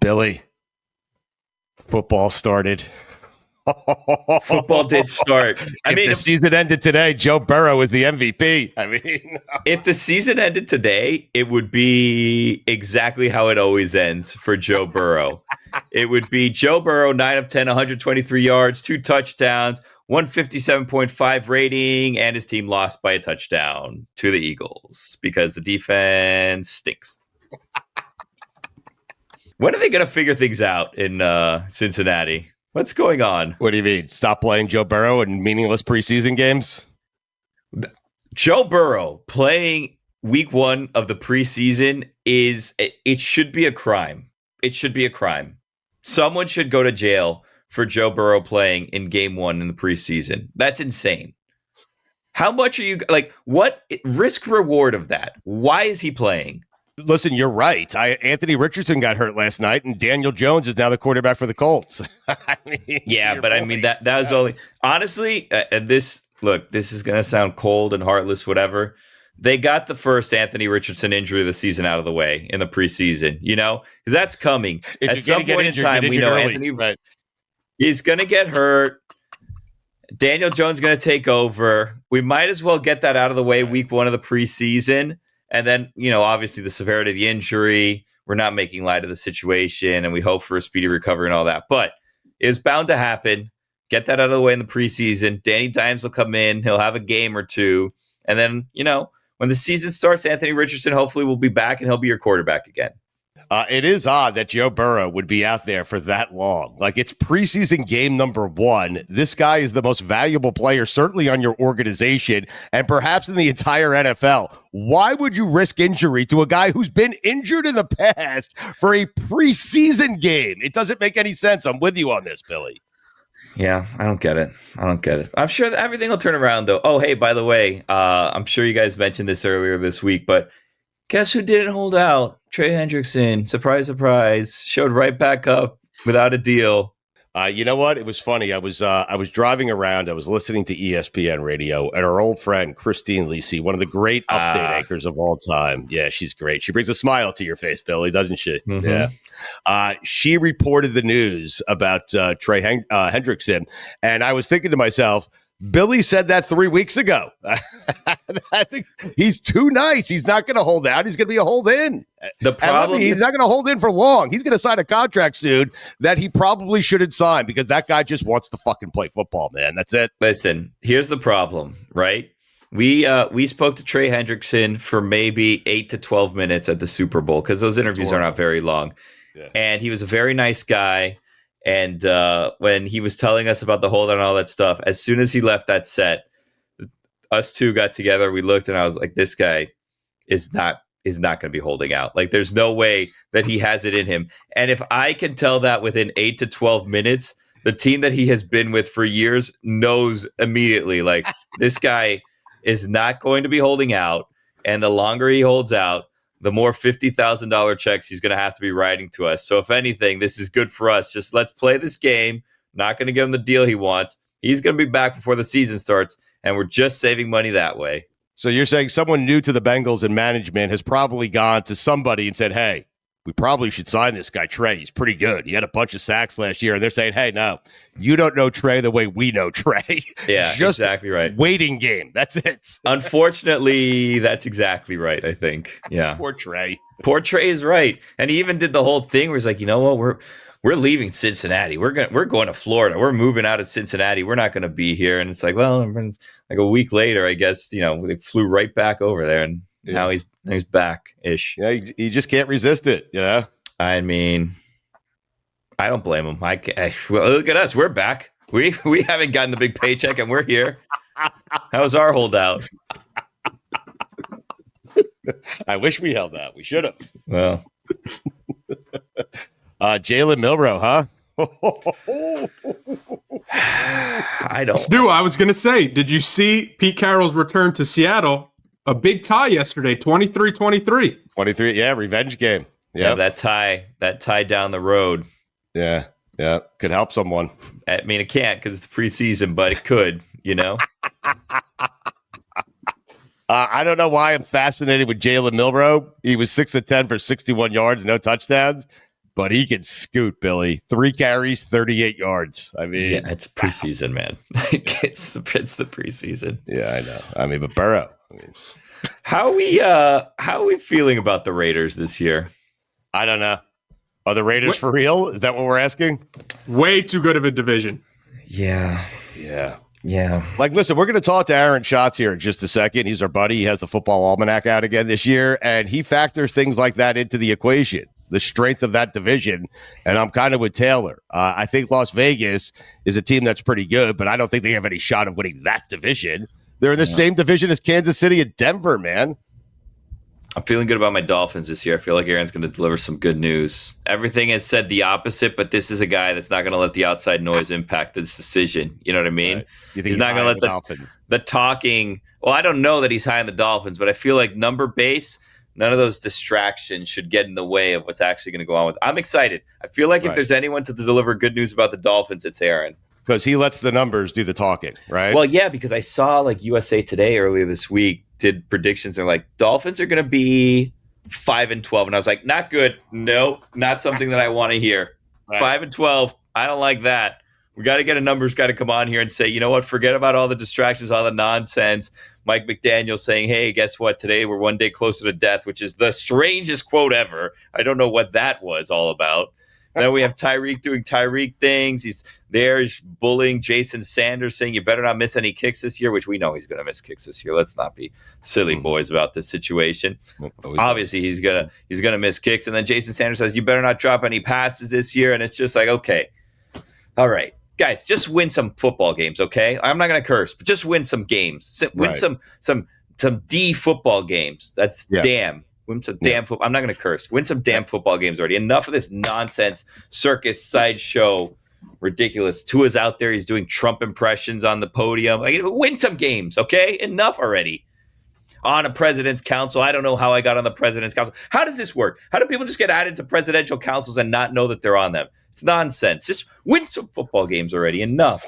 Billy, football started. Football did start. If the season ended today, Joe Burrow is the MVP. I mean, if the season ended today, it would be exactly how it always ends for Joe Burrow. It would be Joe Burrow, 9 of 10, 123 yards, 2 touchdowns, 157.5 rating, and his team lost by a touchdown to the Eagles because the defense stinks. When are they going to figure things out in Cincinnati? What's going on? What do you mean? Stop playing Joe Burrow in meaningless preseason games? Joe Burrow playing week 1 of the preseason it should be a crime. It should be a crime. Someone should go to jail for Joe Burrow playing in game 1 in the preseason. That's insane. How much are you like? What risk reward of that? Why is he playing? Listen, you're right. Anthony Richardson got hurt last night, and Daniel Jones is now the quarterback for the Colts. I mean, that was only honestly. This is going to sound cold and heartless, whatever. They got the first Anthony Richardson injury of the season out of the way in the preseason, because that's coming. At some point in time, we know early. Anthony he's going to get hurt. Daniel Jones is going to take over. We might as well get that out of the way week 1 of the preseason. And then, obviously the severity of the injury, we're not making light of the situation, and we hope for a speedy recovery and all that. But it's bound to happen. Get that out of the way in the preseason. Danny Dimes will come in. He'll have a game or two. And then, when the season starts, Anthony Richardson hopefully will be back, and he'll be your quarterback again. It is odd that Joe Burrow would be out there for that long. Like, it's preseason game number 1. This guy is the most valuable player, certainly on your organization and perhaps in the entire NFL. Why would you risk injury to a guy who's been injured in the past for a preseason game? It doesn't make any sense. I'm with you on this, Billy. Yeah, I don't get it. I'm sure that everything will turn around, though. Oh, hey, by the way, I'm sure you guys mentioned this earlier this week, but guess who didn't hold out? Trey Hendrickson. Surprise, surprise. Showed right back up without a deal. You know what? It was funny. I was driving around. I was listening to ESPN radio, and our old friend Christine Lisi, one of the great update anchors of all time. Yeah, she's great. She brings a smile to your face, Billy, doesn't she? Mm-hmm. Yeah. She reported the news about Trey Hendrickson, and I was thinking to myself, Billy said that 3 weeks ago. I think he's too nice. He's not going to hold out. He's going to be a hold in. The problem he's not going to hold in for long. He's going to sign a contract soon that he probably shouldn't sign because that guy just wants to fucking play football, man. That's it. Listen, here's the problem, right? We spoke to Trey Hendrickson for maybe 8 to 12 minutes at the Super Bowl because those interviews are not very long. Yeah. And he was a very nice guy. And when he was telling us about the holdout and all that stuff, as soon as he left that set, us two got together. We looked, and I was like, "This guy is not going to be holding out. Like, there's no way that he has it in him." And if I can tell that within 8 to 12 minutes, the team that he has been with for years knows immediately. Like, this guy is not going to be holding out, and the longer he holds out, the more $50,000 checks he's going to have to be writing to us. So if anything, this is good for us. Just let's play this game. Not going to give him the deal he wants. He's going to be back before the season starts, and we're just saving money that way. So you're saying someone new to the Bengals and management has probably gone to somebody and said, hey, we probably should sign this guy, Trey. He's pretty good. He had a bunch of sacks last year. And they're saying, hey, no, you don't know Trey the way we know Trey. Yeah, just exactly right. Waiting game. That's it. Unfortunately, that's exactly right, I think. Yeah. Poor Trey. Poor Trey is right. And he even did the whole thing where he's like, you know what? We're leaving Cincinnati. We're going to Florida. We're moving out of Cincinnati. We're not going to be here. And it's like, well, like a week later, I guess, they flew right back over there, and now he's back-ish. Yeah, you just can't resist it. Yeah. I mean, I don't blame him. Well, look at us. We're back. We haven't gotten the big paycheck, and we're here. How's our holdout? I wish we held out. We should have. Well. Jalen Milroe, huh? I don't. Stu, I was going to say, did you see Pete Carroll's return to Seattle? A big tie yesterday, 23-23. 23, yeah, revenge game. Yeah, that tie down the road. Yeah, could help someone. I mean, it can't because it's preseason, but it could, I don't know why I'm fascinated with Jalen Milroe. He was 6 of 10 for 61 yards, no touchdowns. but he can scoot, Billy. 3 carries, 38 yards. I mean, yeah, it's preseason, man. it's the preseason. Yeah, I know. I mean, but Burrow. How are we feeling about the Raiders this year? I don't know. Are the Raiders for real? Is that what we're asking? Way too good of a division. Yeah. Like, listen, we're going to talk to Aaron Schatz here in just a second. He's our buddy. He has the Football Almanac out again this year, and he factors things like that into the equation, the strength of that division. And I'm kind of with Taylor. I think Las Vegas is a team that's pretty good, but I don't think they have any shot of winning that division. They're in the same division as Kansas City and Denver, man. I'm feeling good about my Dolphins this year. I feel like Aaron's going to deliver some good news. Everything has said the opposite, but this is a guy that's not going to let the outside noise impact this decision. You know what I mean? Right. You think he's not going to let the Dolphins? The talking. Well, I don't know that he's high on the Dolphins, but I feel like number base, none of those distractions should get in the way of what's actually going to go on with. I'm excited. I feel like if there's anyone to deliver good news about the Dolphins, it's Aaron. Because he lets the numbers do the talking, right? Well, yeah, because I saw like USA Today earlier this week did predictions. They're like, Dolphins are going to be 5-12. And I was like, not good. No, not something that I want to hear. Right. 5-12. I don't like that. We got to get a numbers guy to come on here and say, you know what? Forget about all the distractions, all the nonsense. Mike McDaniel saying, hey, guess what? Today we're one day closer to death, which is the strangest quote ever. I don't know what that was all about. Then we have Tyreek doing Tyreek things. He's bullying Jason Sanders, saying you better not miss any kicks this year, which we know he's going to miss kicks this year. Let's not be silly boys about this situation. Obviously, he's gonna miss kicks. And then Jason Sanders says you better not drop any passes this year. And it's just like, okay, all right, guys, just win some football games, okay? I'm not going to curse, but just win some games. Win some D football games. That's damn. Win some damn football. I'm not going to curse. Win some damn football games already. Enough of this nonsense, circus, sideshow, ridiculous. Tua's out there. He's doing Trump impressions on the podium. Like, win some games, okay? Enough already. On a president's council. I don't know how I got on the president's council. How does this work? How do people just get added to presidential councils and not know that they're on them? It's nonsense. Just win some football games already. Enough.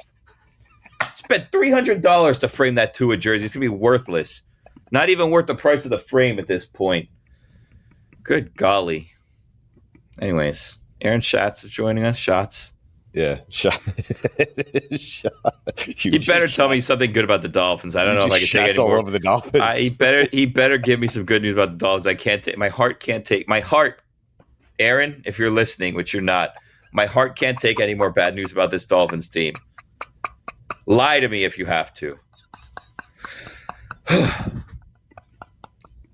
Spent $300 to frame that Tua jersey. It's going to be worthless. Not even worth the price of the frame at this point. Good golly. Anyways, Aaron Schatz is joining us. Schatz. Yeah. You better tell me something good about the Dolphins. I don't know if I can take it all over the Dolphins. He better give me some good news about the Dolphins. I can't take my heart. Aaron, if you're listening, which you're not, my heart can't take any more bad news about this Dolphins team. Lie to me if you have to.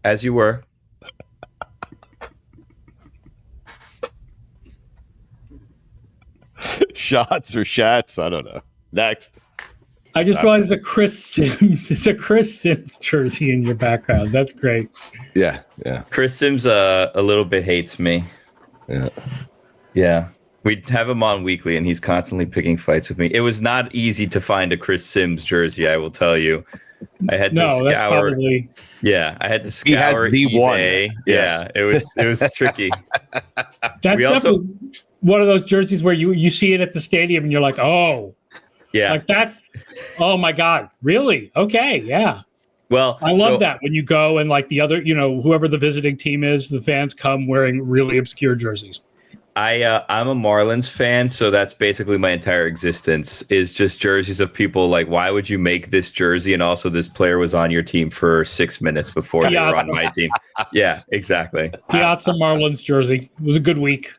As you were. Shots or Shats? I don't know. Next. I just realized it's a Chris Sims jersey in your background. That's great. Yeah. Chris Sims a little bit hates me. Yeah. We have him on weekly, and he's constantly picking fights with me. It was not easy to find a Chris Sims jersey, I will tell you. I had to scour. I had to scour he has the eBay. one. Yeah, yes. it was tricky. That's definitely one of those jerseys where you see it at the stadium and you're like, oh, yeah, like that's, oh my God, really? Okay, yeah. Well, I love that when you go and like the other, whoever the visiting team is, the fans come wearing really obscure jerseys. I'm a Marlins fan, so that's basically my entire existence is just jerseys of people like, why would you make this jersey? And also this player was on your team for 6 minutes before they were on my team. Yeah, exactly. Piazza Marlins jersey. It was a good week.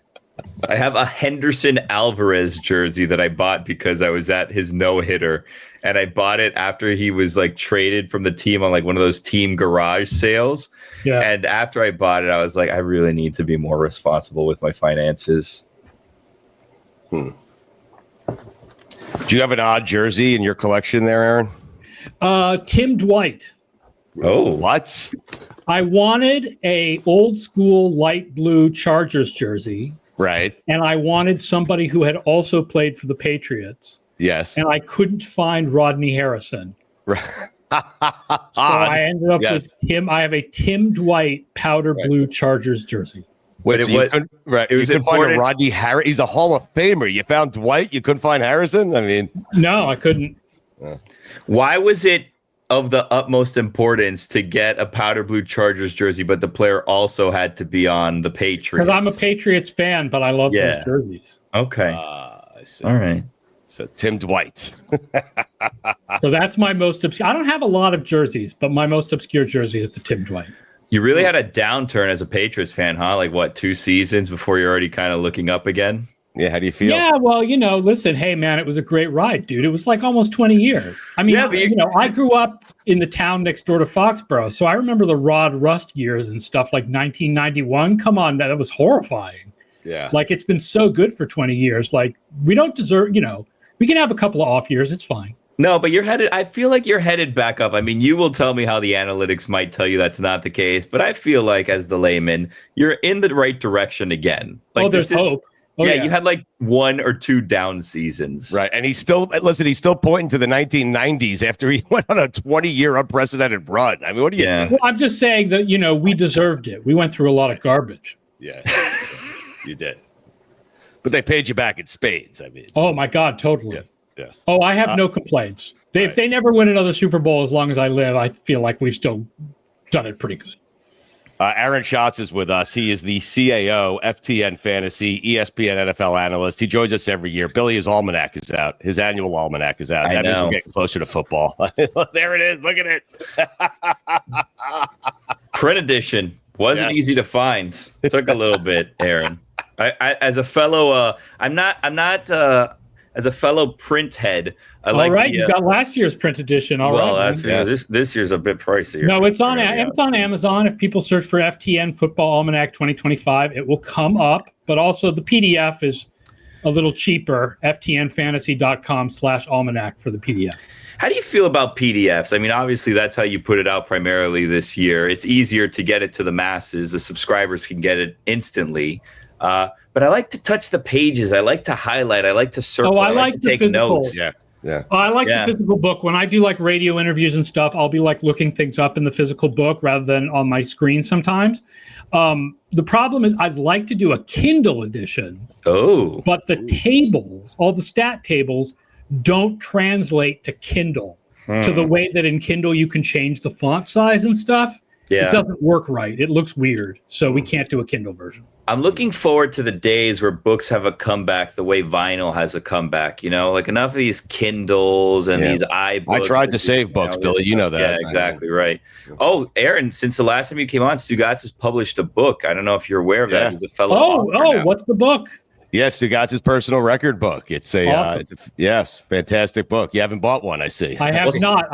I have a Henderson Alvarez jersey that I bought because I was at his no-hitter. And I bought it after he was like traded from the team on like one of those team garage sales. Yeah. And after I bought it, I was like, I really need to be more responsible with my finances. Do you have an odd jersey in your collection there, Aaron? Tim Dwight. Oh, what? I wanted a old school light blue Chargers jersey. Right. And I wanted somebody who had also played for the Patriots. Yes. And I couldn't find Rodney Harrison. Right. So I ended up with Tim. I have a Tim Dwight powder blue Chargers jersey. Wait, so you couldn't find a Rodney Harrison. He's a Hall of Famer. You found Dwight. You couldn't find Harrison. I mean, no, I couldn't. Why was it of the utmost importance to get a powder blue Chargers jersey, but the player also had to be on the Patriots? Because I'm a Patriots fan, but I love those jerseys. Okay. I see. All right. So Tim Dwight. So that's my most obscure. I don't have a lot of jerseys, but my most obscure jersey is the Tim Dwight. You really had a downturn as a Patriots fan, huh? Like, what, 2 seasons before you're already kind of looking up again? Yeah, how do you feel? Yeah, well, listen, hey, man, it was a great ride, dude. It was like almost 20 years. I mean, I grew up in the town next door to Foxborough, so I remember the Rod Rust years and stuff like 1991. Come on, that was horrifying. Yeah. Like, it's been so good for 20 years. Like, we don't deserve, we can have a couple of off years. It's fine. No, but I feel like you're headed back up. I mean, you will tell me how the analytics might tell you that's not the case, but I feel like as the layman, you're in the right direction again. Like, there's hope. You had like 1 or 2 down seasons. Right. And he's still pointing to the 1990s after he went on a 20-year unprecedented run. I mean, what do you do? Well, I'm just saying that, we deserved it. We went through a lot of garbage. Yeah, you did. But they paid you back in spades. I mean. Oh, my God, totally. Yes. Oh, I have no complaints. If they never win another Super Bowl as long as I live, I feel like we've still done it pretty good. Aaron Schatz is with us. He is the CAO, FTN Fantasy, ESPN NFL analyst. He joins us every year. Billy, his almanac is out. His annual almanac is out. That means we're getting closer to football. There it is. Look at it. Print edition. Wasn't easy to find. Took a little bit, Aaron. I as a fellow, as a fellow print head, you got last year's print edition. This year's a bit pricey. No, it's on Amazon. If people search for FTN Football Almanac 2025, it will come up. But also the PDF is a little cheaper. FTNFantasy.com/almanac for the PDF. How do you feel about PDFs? I mean, obviously that's how you put it out primarily this year. It's easier to get it to the masses. The subscribers can get it instantly. But I like to touch the pages. I like to highlight. I like to circle. I like to take notes. Yeah. I like the physical book. When I do like radio interviews and stuff, I'll be like looking things up in the physical book rather than on my screen sometimes. The problem is I'd like to do a Kindle edition. Oh. But the tables, all the stat tables, don't translate to Kindle to the way that in Kindle you can change the font size and stuff. Yeah. It doesn't work right. It looks weird. So we can't do a Kindle version. I'm looking forward to the days where books have a comeback the way vinyl has a comeback. Like enough of these Kindles and these iBooks. I tried to save books, Billy. You know that. Yeah, exactly right. Oh, Aaron, since the last time you came on, Stugotz has published a book. I don't know if you're aware of that. He's a fellow author now. What's the book? Yes, Stugotz's personal record book. It's a fantastic book. You haven't bought one, I see. I have not.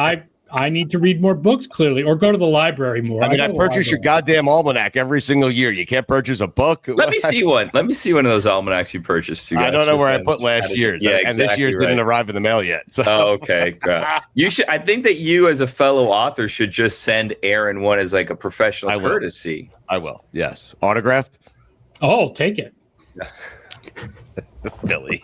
I need to read more books, clearly, or go to the library more. I purchase your goddamn almanac every single year. You can't purchase a book. Let me see one. Let me see one of those almanacs you purchased. I don't know where I put last year's. Yeah, exactly, and this year's didn't arrive in the mail yet. So. Oh, okay. You should. I think that you, as a fellow author, should just send Aaron one as like a professional courtesy. I will. Yes, autographed. Oh, take it, Billy.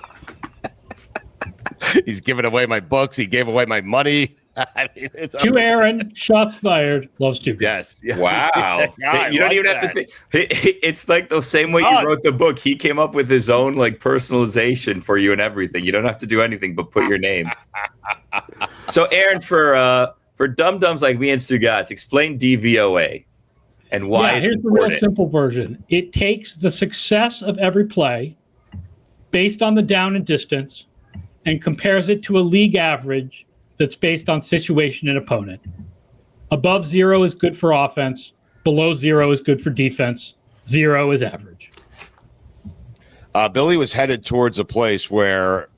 He's giving away my books. He gave away my money. I mean, to Aaron, shots fired. Loves to. Yes. Wow. You don't even have to think. It's like the same way you wrote the book. He came up with his own like personalization for you and everything. You don't have to do anything but put your name. So, Aaron, for dum-dums like me and Stugotz, explain DVOA and why it's here's important. The real simple version. It takes the success of every play based on the down and distance and compares it to a league average that's based on situation and opponent. Above 0 is good for offense. Below 0 is good for defense. 0 is average. Billy was headed towards a place where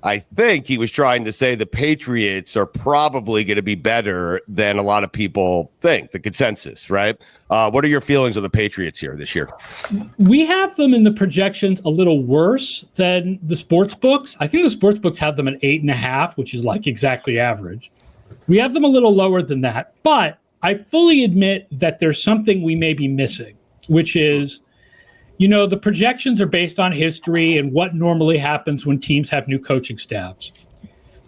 I think he was trying to say the Patriots are probably going to be better than a lot of people think, the consensus, right? What are your feelings of the Patriots here this year? We have them in the projections a little worse than the sports books. I think the sports books have them at 8.5, which is like exactly average. We have them a little lower than that, but I fully admit that there's something we may be missing, which is, the projections are based on history and what normally happens when teams have new coaching staffs.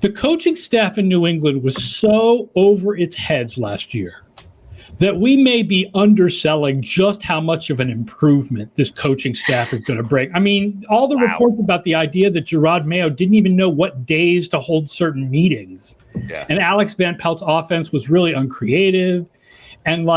The coaching staff in New England was so over its heads last year that we may be underselling just how much of an improvement this coaching staff is going to bring. I mean, all the reports about the idea that Gerard Mayo didn't even know what days to hold certain meetings. Yeah. And Alex Van Pelt's offense was really uncreative. And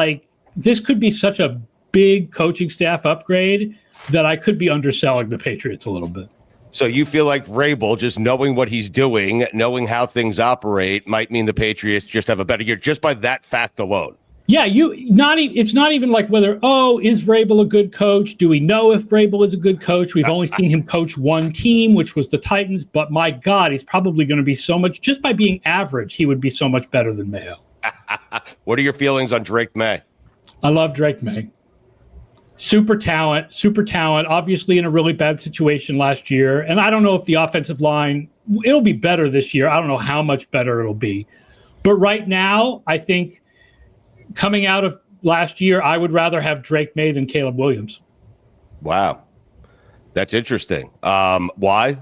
this could be such a big coaching staff upgrade that I could be underselling the Patriots a little bit. So you feel like Vrabel, just knowing what he's doing, knowing how things operate, might mean the Patriots just have a better year just by that fact alone. Yeah, it's not even like whether, is Vrabel a good coach? Do we know if Vrabel is a good coach? We've only seen him coach one team, which was the Titans. But my God, he's probably going to be so much, just by being average, he would be so much better than Mayo. What are your feelings on Drake May? I love Drake May. Super talent, obviously in a really bad situation last year. And I don't know if the offensive line, it'll be better this year. I don't know how much better it'll be. But right now, I think coming out of last year, I would rather have Drake May than Caleb Williams. Wow. That's interesting. Why?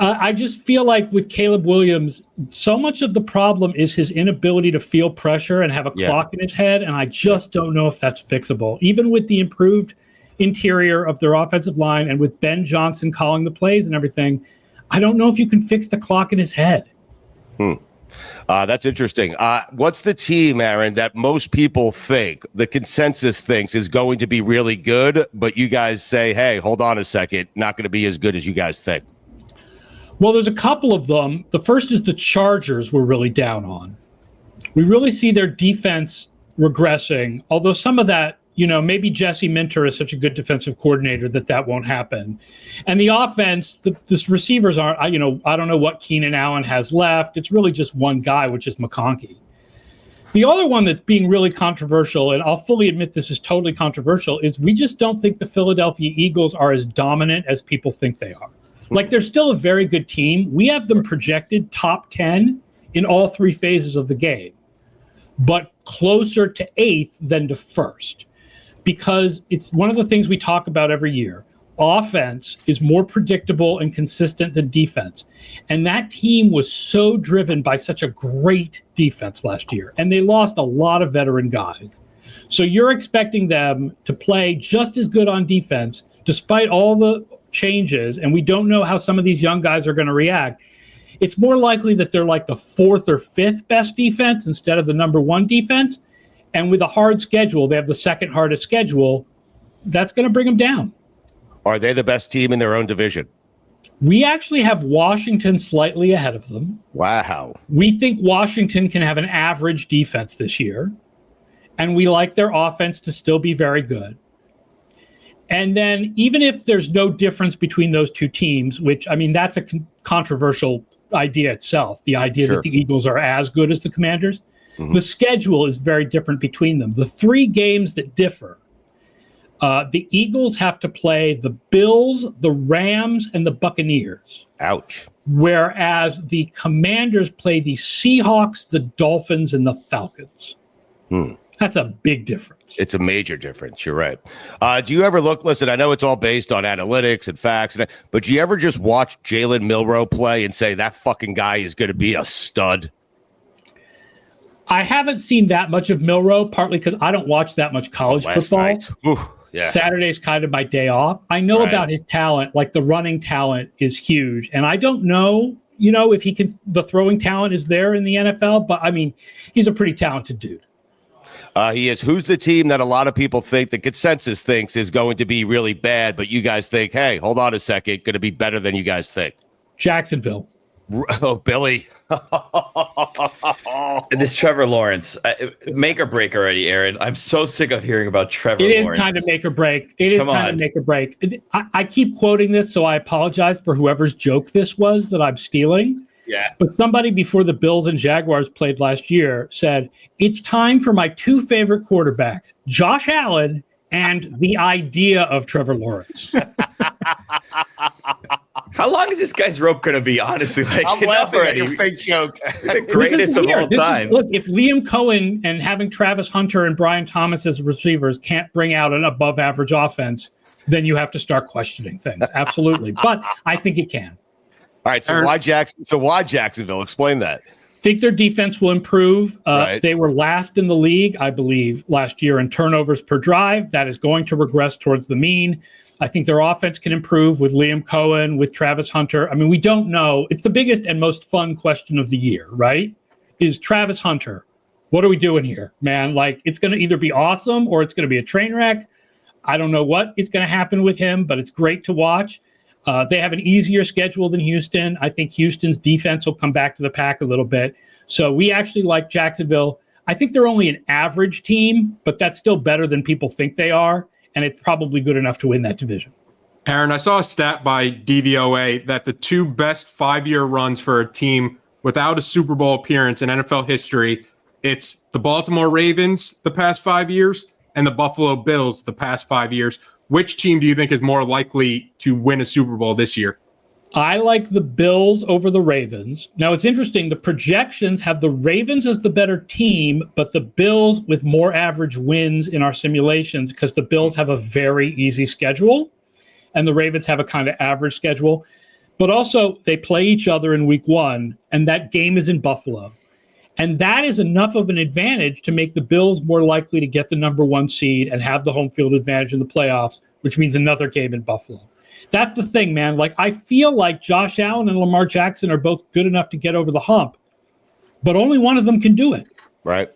I just feel like with Caleb Williams, so much of the problem is his inability to feel pressure and have a clock in his head, and I just don't know if that's fixable. Even with the improved interior of their offensive line and with Ben Johnson calling the plays and everything, I don't know if you can fix the clock in his head. That's interesting. What's the team, Aaron, that most people think, the consensus thinks is going to be really good, but you guys say, hey, hold on a second, not going to be as good as you guys think? Well, there's a couple of them. The first is the Chargers we're really down on. We really see their defense regressing, although some of that, maybe Jesse Minter is such a good defensive coordinator that won't happen. And the offense, the receivers aren't, I don't know what Keenan Allen has left. It's really just one guy, which is McConkey. The other one that's being really controversial, and I'll fully admit this is totally controversial, is we just don't think the Philadelphia Eagles are as dominant as people think they are. They're still a very good team. We have them projected top 10 in all three phases of the game, but closer to 8th than to 1st. Because it's one of the things we talk about every year. Offense is more predictable and consistent than defense. And that team was so driven by such a great defense last year. And they lost a lot of veteran guys. So you're expecting them to play just as good on defense, despite all the changes. And we don't know how some of these young guys are going to react. It's more likely that they're like the 4th or 5th best defense instead of the number 1 defense. And with a hard schedule, they have the second hardest schedule. That's going to bring them down. Are they the best team in their own division? We actually have Washington slightly ahead of them. Wow. We think Washington can have an average defense this year. And we like their offense to still be very good. And then even if there's no difference between those two teams, which, that's a controversial idea itself, the idea that the Eagles are as good as the Commanders. The schedule is very different between them. The 3 games that differ, the Eagles have to play the Bills, the Rams, and the Buccaneers. Ouch. Whereas the Commanders play the Seahawks, the Dolphins, and the Falcons. That's a big difference. It's a major difference. You're right. Do you ever listen, I know it's all based on analytics and facts, but do you ever just watch Jalen Milroe play and say that fucking guy is going to be a stud? I haven't seen that much of Milroe, partly because I don't watch that much college football. Saturday's kind of my day off. I know about his talent, the running talent is huge. And I don't know, if he can, the throwing talent is there in the NFL, but he's a pretty talented dude. He is. Who's the team that a lot of people think, the consensus thinks, is going to be really bad, but you guys think, hey, hold on a second, going to be better than you guys think? Jacksonville. Oh, Billy. This Trevor Lawrence, make or break already, Aaron. I'm so sick of hearing about Trevor Lawrence. It is kind of make or break. Make or break. I keep quoting this, so I apologize for whoever's joke this was that I'm stealing. Yeah. But somebody before the Bills and Jaguars played last year said, it's time for my 2 favorite quarterbacks, Josh Allen and the idea of Trevor Lawrence. How long is this guy's rope going to be, honestly? I'm laughing at your fake joke. The greatest of all time. Look, if Liam Cohen and having Travis Hunter and Brian Thomas as receivers can't bring out an above-average offense, then you have to start questioning things. Absolutely. But I think it can. All right, so why Jacksonville? Explain that. think their defense will improve. Right. They were last in the league, I believe, last year in turnovers per drive. That is going to regress towards the mean. I think their offense can improve with Liam Cohen, with Travis Hunter. I mean, we don't know. It's the biggest and most fun question of the year, right? Is Travis Hunter. What are we doing here, man? Like, it's going to either be awesome or it's going to be a train wreck. I don't know what is going to happen with him, but it's great to watch. They have an easier schedule than Houston. I think Houston's defense will come back to the pack a little bit. So we actually like Jacksonville. I think they're only an average team, but that's still better than people think they are. And it's probably good enough to win that division. Aaron, I saw a stat by DVOA that the two best 5-year runs for a team without a Super Bowl appearance in NFL history, it's the Baltimore Ravens the past 5 years and the Buffalo Bills the past 5 years. Which team do you think is more likely to win a Super Bowl this year? I like the Bills over the Ravens. Now, it's interesting. The projections have the Ravens as the better team, but the Bills with more average wins in our simulations because the Bills have a very easy schedule and the Ravens have a kind of average schedule. But also, they play each other in week 1, and that game is in Buffalo. And that is enough of an advantage to make the Bills more likely to get the number 1 seed and have the home field advantage in the playoffs, which means another game in Buffalo. That's the thing, man. Like, I feel like Josh Allen and Lamar Jackson are both good enough to get over the hump, but only one of them can do it. Right.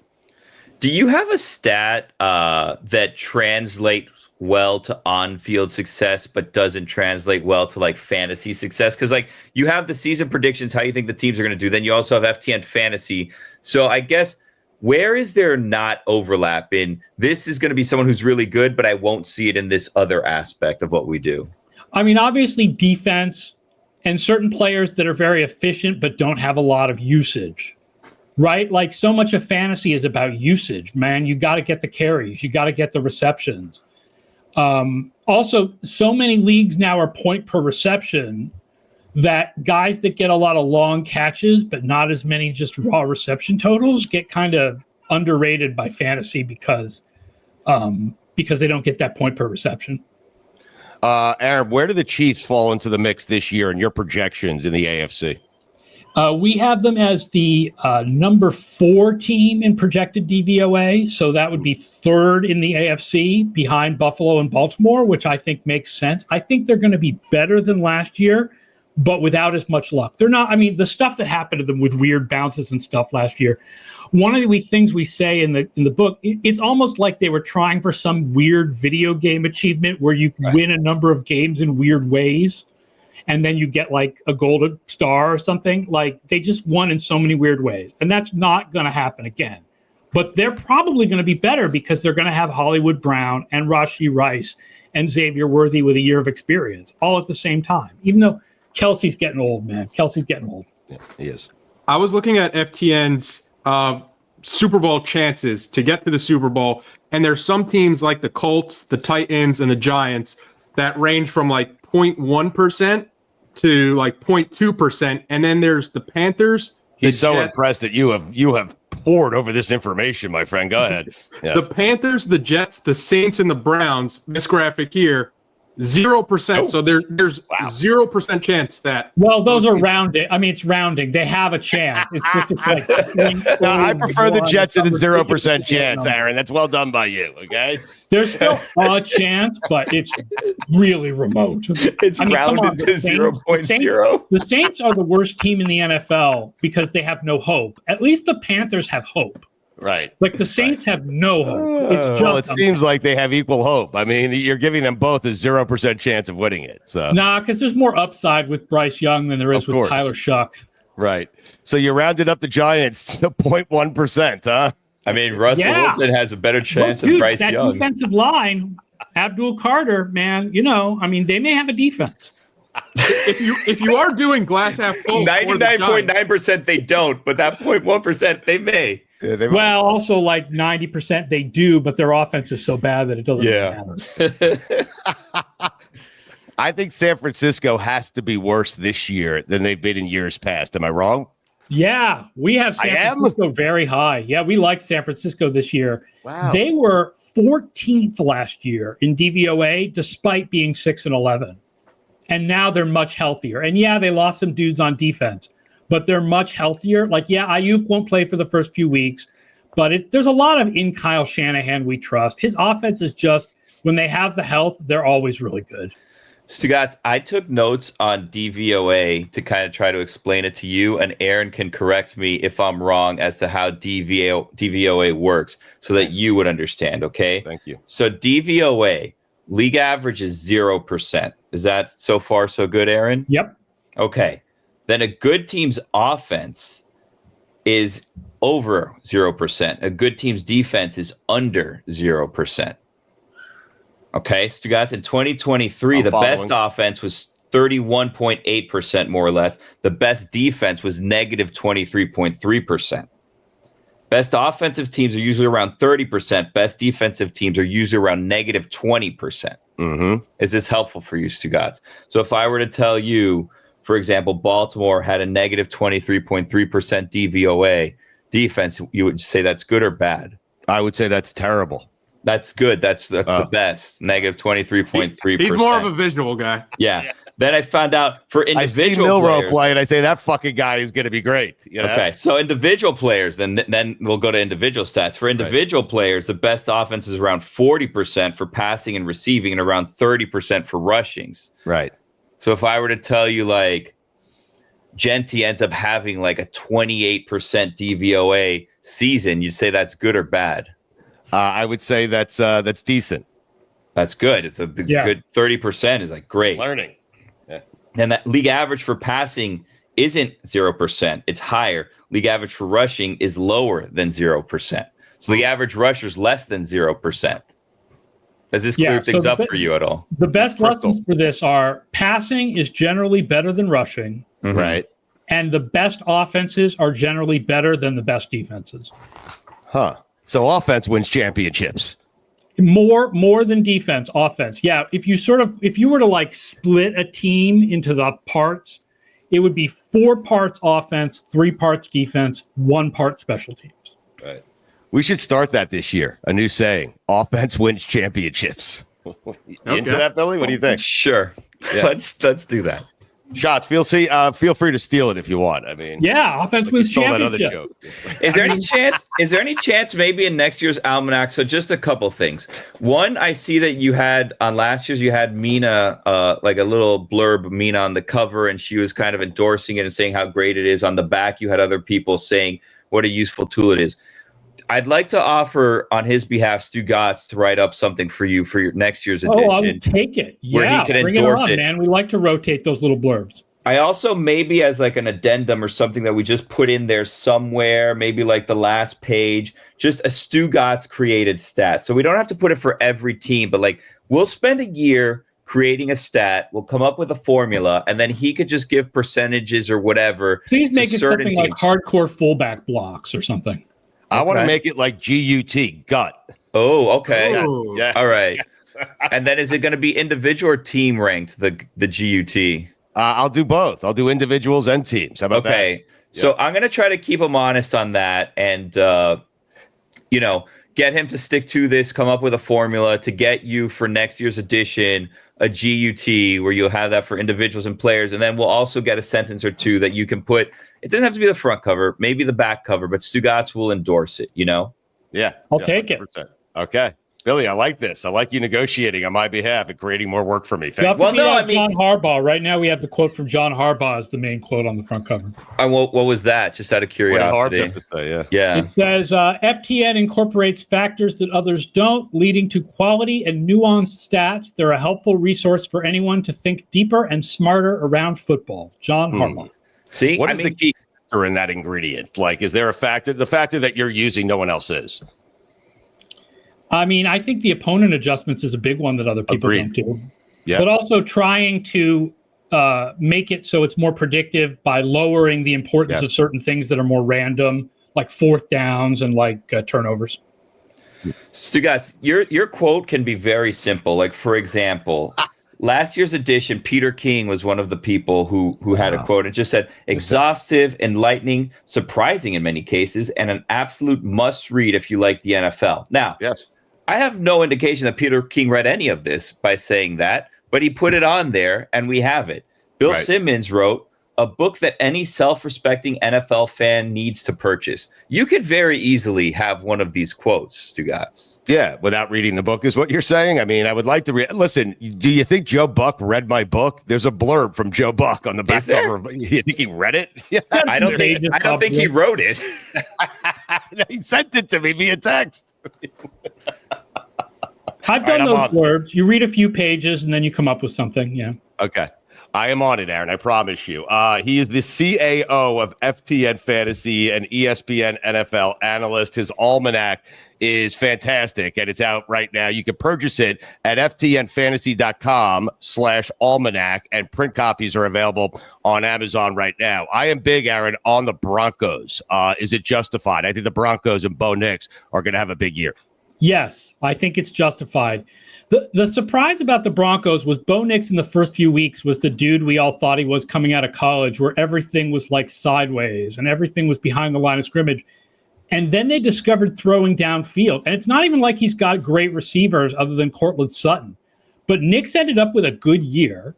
Do you have a stat that translates well to on-field success, but doesn't translate well to like fantasy success? Because like you have the season predictions, how you think the teams are going to do. Then you also have FTN fantasy. So I guess where is there not overlap in this is going to be someone who's really good, but I won't see it in this other aspect of what we do? I mean, obviously defense and certain players that are very efficient, but don't have a lot of usage, right? Like so much of fantasy is about usage, man. You got to get the carries. You got to get the receptions. Also, so many leagues now are point per reception that guys that get a lot of long catches, but not as many just raw reception totals get kind of underrated by fantasy because they don't get that point per reception. Aaron, where do the Chiefs fall into the mix this year in your projections in the AFC? We have them as the number 4 team in projected DVOA. So that would be 3rd in the AFC behind Buffalo and Baltimore, which I think makes sense. I think they're going to be better than last year, but without as much luck. They're not, I mean, the stuff that happened to them with weird bounces and stuff last year. One of the things we say in the book, it's almost like they were trying for some weird video game achievement where you win a number of games in weird ways. And then you get like a golden star or something. Like they just won in so many weird ways. And that's not going to happen again. But they're probably going to be better because they're going to have Hollywood Brown and Rashee Rice and Xavier Worthy with a year of experience all at the same time. Even though Kelsey's getting old, man. Kelsey's getting old. Yeah, he is. I was looking at FTN's Super Bowl chances to get to the Super Bowl. And there's some teams like the Colts, the Titans, and the Giants that range from like 0.1% to like 0.2%, and then there's the Panthers. He's so impressed that you have poured over this information, my friend. Go ahead. Yes. The Panthers, the Jets, the Saints, and the Browns. This graphic here, 0%. Oh. So there's 0% chance that. Well, those are rounding. I mean, it's rounding. They have a chance. It's just like no, I prefer the Jets at a 0% chance, Aaron. That's well done by you. Okay. There's still a chance, but it's really remote. It's rounded to 0.0. The Saints are the worst team in the NFL because they have no hope. At least the Panthers have hope. Right. Like the Saints have no hope. It's just it seems like they have equal hope. I mean, you're giving them both a 0% chance of winning it. So nah, because there's more upside with Bryce Young than there is with Tyler Shuck. Right. So you rounded up the Giants to 0.1%, huh? I mean, Russell Wilson has a better chance than Bryce Young. That defensive line, Abdul Carter, man, I mean, they may have a defense. If you are doing glass half full, 99.9% they don't, but that 0.1% they may. Yeah, well, also like 90% they do, but their offense is so bad that it doesn't matter. I think San Francisco has to be worse this year than they've been in years past. Am I wrong? Yeah, we have San Francisco very high. Yeah, we like San Francisco this year. Wow. They were 14th last year in DVOA, despite being 6-11. And now they're much healthier. And yeah, they lost some dudes on defense, but they're much healthier. Like, yeah, Ayuk won't play for the first few weeks, but there's a lot of in Kyle Shanahan we trust. His offense is just, when they have the health, they're always really good. Stugotz, I took notes on DVOA to kind of try to explain it to you, and Aaron can correct me if I'm wrong as to how DVOA works so that you would understand, okay? Thank you. So DVOA, league average is 0%. Is that so far so good, Aaron? Yep. Okay. Then a good team's offense is over 0%. A good team's defense is under 0%. Okay, Stugotz, in 2023, the best offense was 31.8%, more or less. The best defense was negative 23.3%. Best offensive teams are usually around 30%. Best defensive teams are usually around negative 20%. Mm-hmm. Is this helpful for you, Stugotz? So if I were to tell you, for example, Baltimore had a negative 23.3% DVOA defense, you would say that's good or bad? I would say that's terrible. That's good. That's the best. Negative 23.3%. He's more of a visual guy. Yeah. Then I found out for individual I see Milroe play, and I say that fucking guy is going to be great. You know? Okay, so individual players, then we'll go to individual stats. For individual players, the best offense is around 40% for passing and receiving and around 30% for rushings. Right. So if I were to tell you, like, Genti ends up having like a 28% DVOA season, you'd say that's good or bad? I would say that's decent. That's good. It's a good 30% is like great. Learning. Yeah. And that league average for passing isn't 0%. It's higher. League average for rushing is lower than 0%. So the average rusher is less than 0%. Does this clear things up for you at all? The best lessons for this are passing is generally better than rushing. Mm-hmm. Right. And the best offenses are generally better than the best defenses. Huh. So offense wins championships. More than defense, offense. Yeah, if you were to like split a team into the parts, it would be 4 parts offense, 3 parts defense, 1 part special teams. Right. We should start that this year. A new saying: offense wins championships. Into that, Billy? What do you think? Sure. Yeah. Let's do that. Schatz, feel free to steal it if you want. I mean, yeah, offense wins championships. Is there any chance? Is there any chance maybe in next year's almanac? So just a couple things. One, I see that you had on last year's, you had Mina, like a little blurb of Mina on the cover, and she was kind of endorsing it and saying how great it is. On the back, you had other people saying what a useful tool it is. I'd like to offer on his behalf, Stugotz, to write up something for you for your next year's edition. Oh, I would take it. Where he could bring endorse it on, man. We like to rotate those little blurbs. I also maybe as like an addendum or something that we just put in there somewhere, maybe like the last page, just a Stugotz created stat. So we don't have to put it for every team, but like we'll spend a year creating a stat. We'll come up with a formula, and then he could just give percentages or whatever. Please make it something teams. like hardcore fullback blocks or something. I want to make it like GUT, gut. Oh, okay. Ooh. Yes. All right. Yes. And then is it going to be individual or team ranked, the GUT? I'll do both. I'll do individuals and teams. How about that? Okay. So I'm going to try to keep him honest on that and, get him to stick to this, come up with a formula to get you for next year's edition, a GUT where you'll have that for individuals and players. And then we'll also get a sentence or two that you can put. It doesn't have to be the front cover, maybe the back cover, but Stugotz will endorse it, Yeah. I'll take 100%. it. Okay. Billy, I like this. I like you negotiating on my behalf and creating more work for me. You have Thank to you. beat out John Harbaugh. Right now, we have the quote from John Harbaugh as the main quote on the front cover. What was that? Just out of What did curiosity. Harbs have to say? Yeah. Yeah. It says FTN incorporates factors that others don't, leading to quality and nuanced stats. They're a helpful resource for anyone to think deeper and smarter around football. John Harbaugh. See, What is the key factor in that ingredient? Like, is there a factor? The factor that you're using, no one else is. I mean, I think the opponent adjustments is a big one that other people don't do. Yeah. But also trying to make it so it's more predictive by lowering the importance of certain things that are more random, like fourth downs and like turnovers. Stugotz, your quote can be very simple. Like, for example, last year's edition, Peter King was one of the people who had a quote. It just said, exhaustive, enlightening, surprising in many cases, and an absolute must-read if you like the NFL. Now, Yes. I have no indication that Peter King read any of this by saying that, but he put it on there, and we have it. Bill Simmons wrote, a book that any self-respecting NFL fan needs to purchase. You could very easily have one of these quotes, Stugotz. Yeah, without reading the book is what you're saying? I mean, I would like to read. Listen, do you think Joe Buck read my book? There's a blurb from Joe Buck on the back cover. You think he read it? Yeah. I don't think he wrote it. He sent it to me via text. I've done those blurbs. You read a few pages and then you come up with something. Yeah. Okay. I am on it, Aaron. I promise you. He is the CAO of FTN Fantasy and ESPN NFL analyst. His almanac is fantastic, and it's out right now. You can purchase it at ftnfantasy.com/almanac, and print copies are available on Amazon right now. I am big, Aaron, on the Broncos. Is it justified? I think the Broncos and Bo Nix are going to have a big year. Yes, I think it's justified. The surprise about the Broncos was Bo Nix in the first few weeks was the dude we all thought he was coming out of college, where everything was like sideways and everything was behind the line of scrimmage. And then they discovered throwing downfield. And it's not even like he's got great receivers other than Cortland Sutton. But Nix ended up with a good year.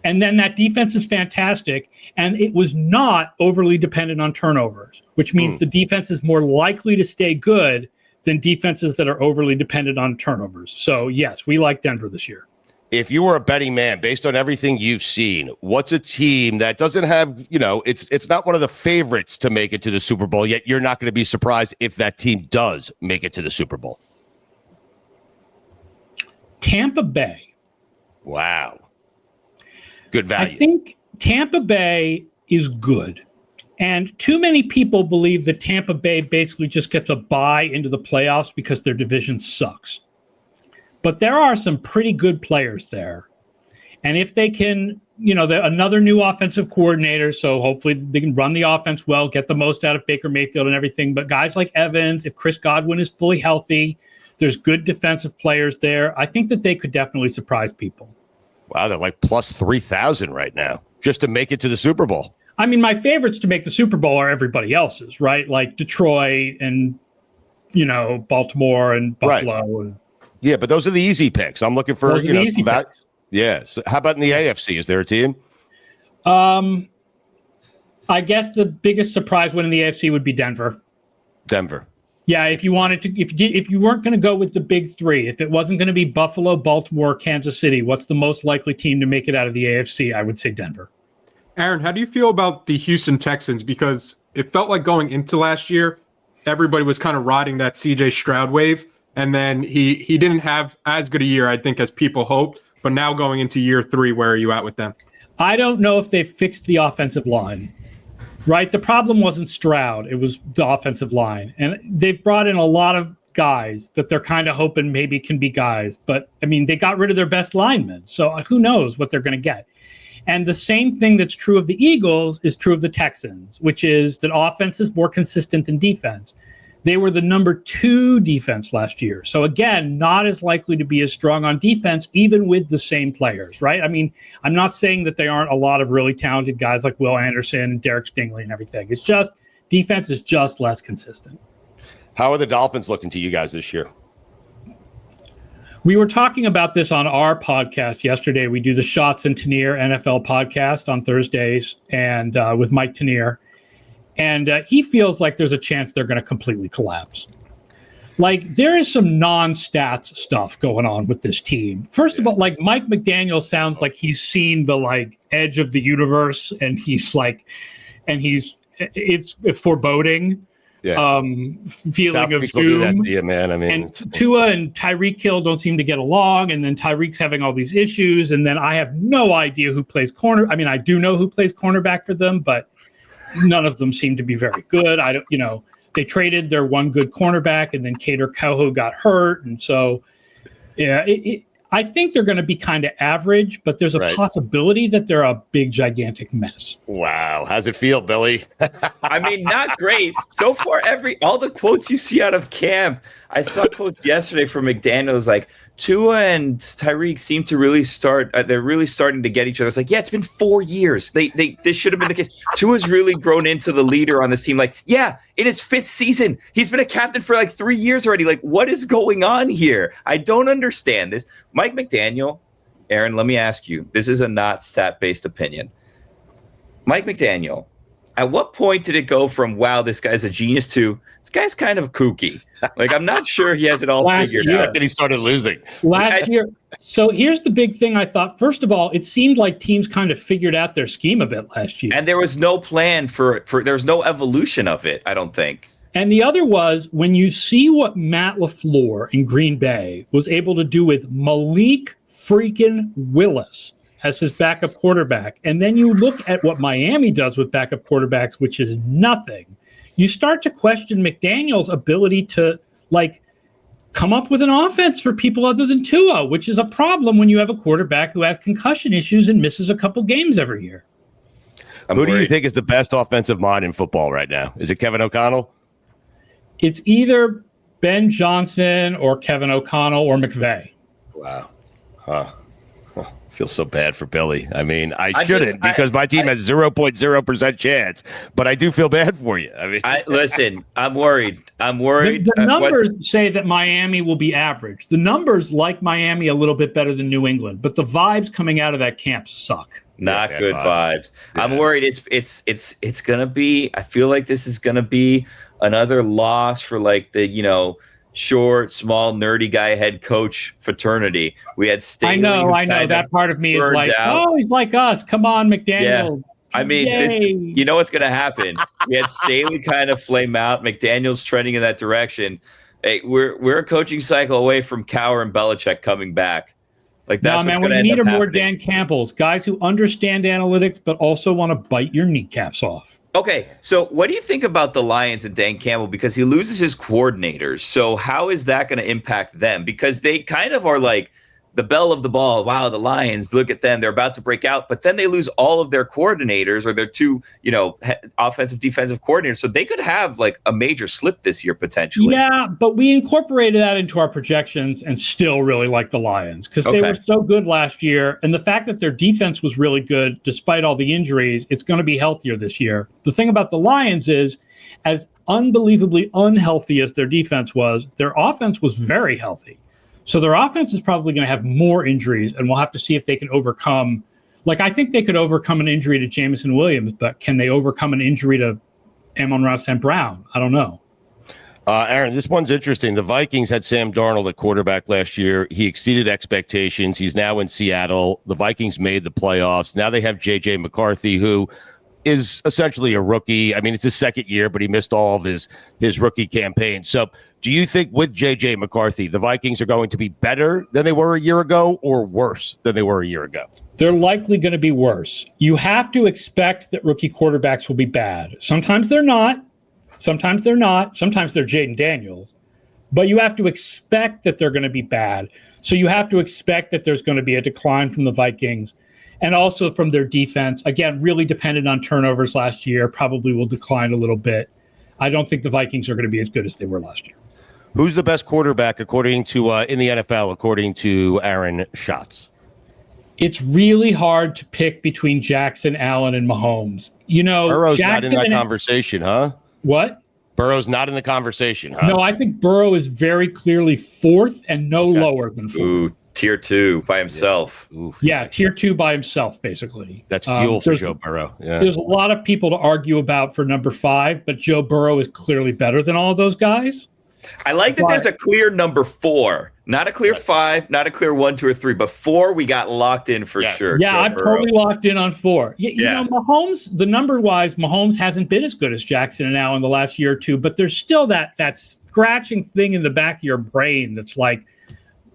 And then that defense is fantastic. And it was not overly dependent on turnovers, which means the defense is more likely to stay good than defenses that are overly dependent on turnovers. So, yes, we like Denver this year. If you were a betting man, based on everything you've seen, what's a team that doesn't have, it's not one of the favorites to make it to the Super Bowl, yet you're not going to be surprised if that team does make it to the Super Bowl? Tampa Bay. Wow. Good value. I think Tampa Bay is good. And too many people believe that Tampa Bay basically just gets a bye into the playoffs because their division sucks. But there are some pretty good players there. And if they can, another new offensive coordinator, so hopefully they can run the offense well, get the most out of Baker Mayfield and everything. But guys like Evans, if Chris Godwin is fully healthy, there's good defensive players there. I think that they could definitely surprise people. Wow, they're like plus 3,000 right now just to make it to the Super Bowl. I mean, my favorites to make the Super Bowl are everybody else's, right? Like Detroit and, Baltimore and Buffalo. Right. And, yeah, but those are the easy picks. I'm looking for, easy picks. Yeah. So how about in the AFC? Is there a team? I guess the biggest surprise win in the AFC would be Denver. Denver. Yeah, if you wanted to, if you weren't going to go with the big three, if it wasn't going to be Buffalo, Baltimore, Kansas City, what's the most likely team to make it out of the AFC? I would say Denver. Aaron, how do you feel about the Houston Texans? Because it felt like going into last year, everybody was kind of riding that CJ Stroud wave. And then he didn't have as good a year, I think, as people hoped. But now going into year 3, where are you at with them? I don't know if they've fixed the offensive line, right? The problem wasn't Stroud. It was the offensive line. And they've brought in a lot of guys that they're kind of hoping maybe can be guys. But, I mean, they got rid of their best linemen. So who knows what they're going to get. And the same thing that's true of the Eagles is true of the Texans, which is that offense is more consistent than defense. They were the number 2 defense last year. So again, not as likely to be as strong on defense, even with the same players, right? I mean, I'm not saying that there aren't a lot of really talented guys like Will Anderson and Derek Stingley and everything. It's just defense is just less consistent. How are the Dolphins looking to you guys this year? We were talking about this on our podcast yesterday. We do the Schatz and Tanier NFL podcast on Thursdays and with Mike Tanier. And he feels like there's a chance they're going to completely collapse. Like, there is some non-stats stuff going on with this team. First of all, like, Mike McDaniel sounds like he's seen the, like, edge of the universe, and it's foreboding. Yeah. Feeling of doom. Do that to you, man. I mean, and Tua and Tyreek Hill don't seem to get along, and then Tyreek's having all these issues, and then I have no idea who plays corner. I mean, I do know who plays cornerback for them, but none of them seem to be very good. They traded their one good cornerback, and then Kader Cowho got hurt, and so yeah, I think they're going to be kind of average, but there's a possibility that they're a big, gigantic mess. Wow. How's it feel, Billy? I mean, not great. So far, all the quotes you see out of camp, I saw quotes yesterday from McDaniels like, Tua and Tyreek seem to really they're really starting to get each other. It's like, yeah, it's been 4 years. This should have been the case. Tua's really grown into the leader on this team. Like, yeah, in his 5th season, he's been a captain for like 3 years already. Like, what is going on here? I don't understand this. Mike McDaniel, Aaron, let me ask you, this is a not stat-based opinion. Mike McDaniel, at what point did it go from, wow, this guy's a genius to this guy's kind of kooky? Like, I'm not sure he has it all figured out. Then he started losing. Last year. So here's the big thing I thought. First of all, it seemed like teams kind of figured out their scheme a bit last year. And there was no plan for there was no evolution of it, I don't think. And the other was when you see what Matt LaFleur in Green Bay was able to do with Malik freaking Willis as his backup quarterback, and then you look at what Miami does with backup quarterbacks, which is nothing, you start to question McDaniel's ability to, like, come up with an offense for people other than Tua, which is a problem when you have a quarterback who has concussion issues and misses a couple games every year. Who do you think is the best offensive mind in football right now? Is it Kevin O'Connell? It's either Ben Johnson or Kevin O'Connell or McVay. Wow. I feel so bad for Billy. I mean, I shouldn't because my team has 0.0% chance, but I do feel bad for you. I mean, listen, I'm worried. The numbers say that Miami will be average. The numbers like Miami a little bit better than New England, but the vibes coming out of that camp suck. Not good vibes. Yeah. I'm worried. It's gonna be. I feel like this is gonna be another loss for like the short, small, nerdy guy head coach fraternity. We had Staley. I know. That part of me is like, oh, he's like us. Come on, McDaniel. Yeah. I mean, you know what's going to happen. We had Staley kind of flame out. McDaniel's trending in that direction. Hey, we're a coaching cycle away from Cowher and Belichick coming back. Like that's what we need are more Dan Campbells, guys who understand analytics but also want to bite your kneecaps off. Okay, so what do you think about the Lions and Dan Campbell? Because he loses his coordinators. So how is that going to impact them? Because they kind of are like the belle of the ball. Wow, the Lions, look at them. They're about to break out. But then they lose all of their coordinators or their two, offensive, defensive coordinators. So they could have like a major slip this year potentially. Yeah, but we incorporated that into our projections and still really like the Lions because they were so good last year. And the fact that their defense was really good despite all the injuries, it's going to be healthier this year. The thing about the Lions is, as unbelievably unhealthy as their defense was, their offense was very healthy. So their offense is probably going to have more injuries, and we'll have to see if they can overcome. Like, I think they could overcome an injury to Jameson Williams, but can they overcome an injury to Amon-Ra St. Brown? I don't know. Aaron, this one's interesting. The Vikings had Sam Darnold at quarterback last year. He exceeded expectations. He's now in Seattle. The Vikings made the playoffs. Now they have J.J. McCarthy, who is essentially a rookie. I mean, it's his second year, but he missed all of his rookie campaign. So do you think with J.J. McCarthy, the Vikings are going to be better than they were a year ago or worse than they were a year ago? They're likely going to be worse. You have to expect that rookie quarterbacks will be bad. Sometimes they're not. Sometimes they're not. Sometimes they're Jaden Daniels. But you have to expect that they're going to be bad. So you have to expect that there's going to be a decline from the Vikings. And also from their defense, again, really dependent on turnovers last year, probably will decline a little bit. I don't think the Vikings are going to be as good as they were last year. Who's the best quarterback according to in the NFL, according to Aaron Schatz? It's really hard to pick between Jackson, Allen, and Mahomes. Burrow's Jackson not in that conversation, huh? What? Burrow's not in the conversation, huh? No, I think Burrow is very clearly fourth and lower than fourth. Ooh, tier 2 by himself. Yeah, tier 2 by himself, basically. That's fuel for Joe Burrow. Yeah. There's a lot of people to argue about for number 5, but Joe Burrow is clearly better than all of those guys. I like that there's a clear number 4, not a clear 5, not a clear 1, 2, or 3, but 4 we got locked in for sure. Yeah, I'm totally locked in on 4. You know, Mahomes, the number-wise, Mahomes hasn't been as good as Jackson and Allen the last year or two, but there's still that scratching thing in the back of your brain that's like,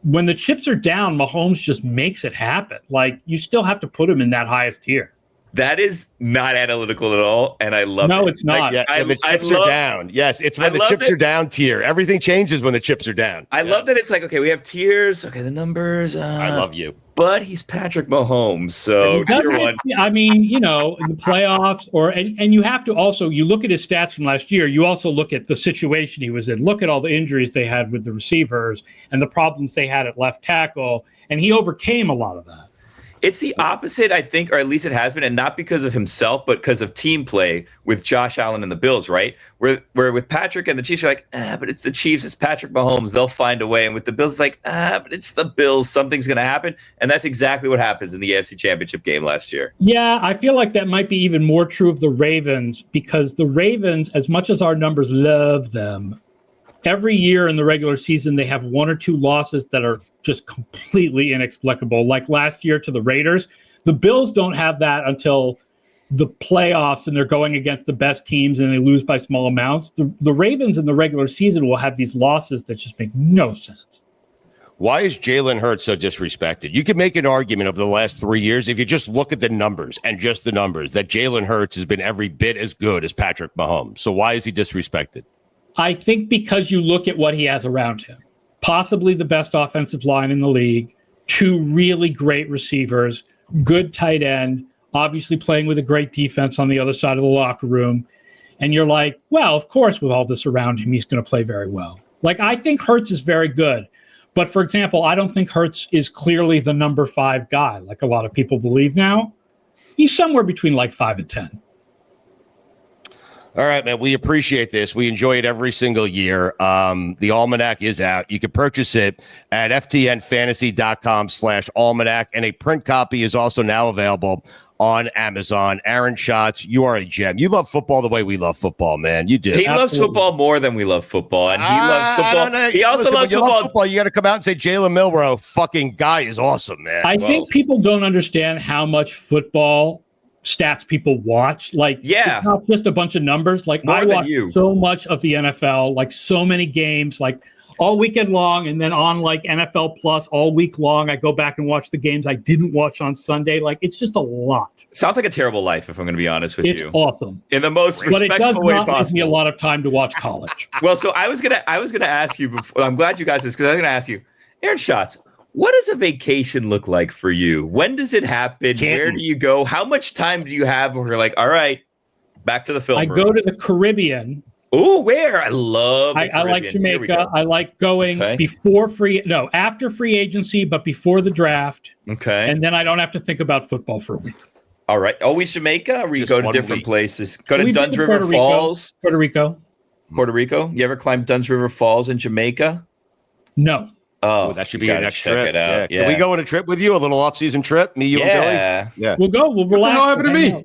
when the chips are down, Mahomes just makes it happen. Like, you still have to put him in that highest tier. That is not analytical at all, and I love it. No, it's not. When the chips are down. Yes, it's when the chips are down tier. Everything changes when the chips are down. I love that it's like, okay, we have tiers. Okay, the numbers. I love you. But he's Patrick Mahomes, so tier 1. I mean, in the playoffs, and you have to also, you look at his stats from last year, you also look at the situation he was in. Look at all the injuries they had with the receivers and the problems they had at left tackle, and he overcame a lot of that. It's the opposite, I think, or at least it has been, and not because of himself, but because of team play with Josh Allen and the Bills, right? Where with Patrick and the Chiefs, you're like, but it's the Chiefs, it's Patrick Mahomes, they'll find a way. And with the Bills, it's like, but it's the Bills, something's going to happen. And that's exactly what happens in the AFC Championship game last year. Yeah, I feel like that might be even more true of the Ravens, because the Ravens, as much as our numbers love them, every year in the regular season, they have one or two losses that are just completely inexplicable. Like last year to the Raiders, the Bills don't have that until the playoffs and they're going against the best teams and they lose by small amounts. The Ravens in the regular season will have these losses that just make no sense. Why is Jalen Hurts so disrespected? You can make an argument over the last 3 years, if you just look at the numbers and just the numbers, that Jalen Hurts has been every bit as good as Patrick Mahomes. So why is he disrespected? I think because you look at what he has around him. Possibly the best offensive line in the league, two really great receivers, good tight end, obviously playing with a great defense on the other side of the locker room. And you're like, well, of course, with all this around him, he's going to play very well. Like, I think Hurts is very good. But for example, I don't think Hurts is clearly the number 5 guy, like a lot of people believe now. He's somewhere between like 5 and 10. All right, man. We appreciate this. We enjoy it every single year. The Almanac is out. You can purchase it at ftnfantasy.com/almanac, and a print copy is also now available on Amazon. Aaron Schatz, you are a gem. You love football the way we love football, man. You do. He loves football more than we love football, and he loves football. He also loves football. You got to come out and say Jalen Milroe, fucking guy, is awesome, man. I think people don't understand how much football stats people watch. Like, it's not just a bunch of numbers. Like, I watch so much of the NFL, like so many games, like all weekend long, and then on like NFL Plus all week long. I go back and watch the games I didn't watch on Sunday. Like, it's just a lot. Sounds like a terrible life, if I'm going to be honest with you. It's awesome in the most respectful way possible. But it does not give me a lot of time to watch college. Well, so I was gonna ask you before. I'm glad you guys this, because I was gonna ask you, Aaron Schatz, what does a vacation look like for you? When does it happen? Where do you go? How much time do you have where you're like, all right, back to the film room? I go to the Caribbean. Oh, where? I love the I like Jamaica. I like going after free agency, but before the draft. Okay. And then I don't have to think about football for a week. All right. Always Jamaica, or we go to different places? Go to Dunn's River Falls. Puerto Rico. You ever climb Dunn's River Falls in Jamaica? No. Oh, that should be your next trip. Yeah. Can we go on a trip with you? A little off-season trip? Me, you, and Billy? Yeah. We'll go. We'll relax. What happened to me?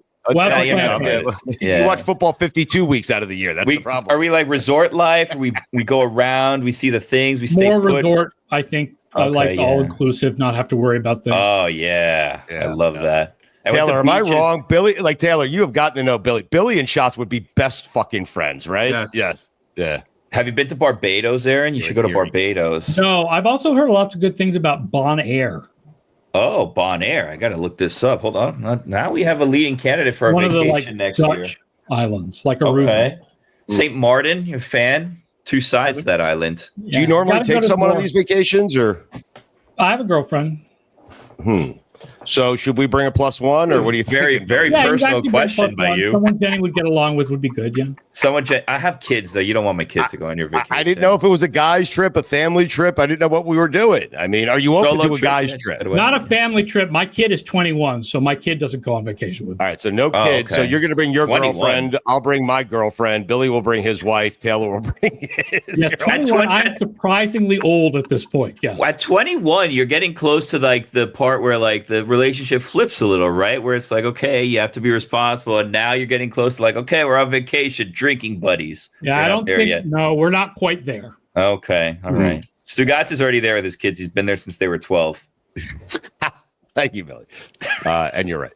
You watch football 52 weeks out of the year. That's the problem. Are we like resort life? We go around, we see the things, we stay put? Resort, I think. I like all-inclusive, not have to worry about things. Oh, yeah. I love that. Taylor, am I wrong? Billy, Taylor, you have gotten to know Billy. Billy and Schatz would be best fucking friends, right? Yes. Yeah. Have you been to Barbados, Aaron? You should go to Barbados. No, I've also heard lots of good things about Bon Air. Oh, Bon Air. I got to look this up. Hold on. Now we have a leading candidate for our vacation next year. Dutch islands, like Aruba. Okay. St. Martin, you're a fan? 2 sides to that island. Do you normally take someone on these vacations, or? I have a girlfriend. So should we bring a +1, or what do you think? Very personal question by you. Someone Jenny would get along with would be good, yeah. I have kids, though. You don't want my kids to go on your vacation. I didn't know if it was a guy's trip, a family trip. I didn't know what we were doing. I mean, are you open to a guy's trip? Not a family trip. My kid is 21, so my kid doesn't go on vacation with me. All right, so no kids. Okay. So you're going to bring your 21. Girlfriend. I'll bring my girlfriend. Billy will bring his wife. Taylor will bring his. Yeah, 21, I'm surprisingly old at this point, yeah. At 21, you're getting close to like the part where like the relationship flips a little, right? Where it's like, okay, you have to be responsible, and now you're getting close to like, okay, we're on vacation, drinking buddies. Yeah, I don't think yet. No, we're not quite there. Okay, all right. Stugotz is already there with his kids. He's been there since they were 12. Thank you, Billy. And you're right.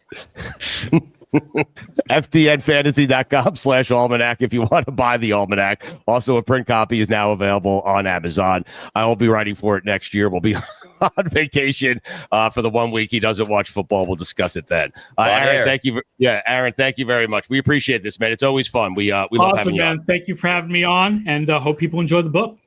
ftnfantasy.com/almanac if you want to buy the almanac. Also, a print copy is now available on Amazon. I will be writing for it next year. We'll be on vacation for the 1 week he doesn't watch football. We'll discuss it then. Aaron, thank you. Aaron, thank you very much. We appreciate this, man. It's always fun. We love having you on. Thank you for having me on, and hope people enjoy the book.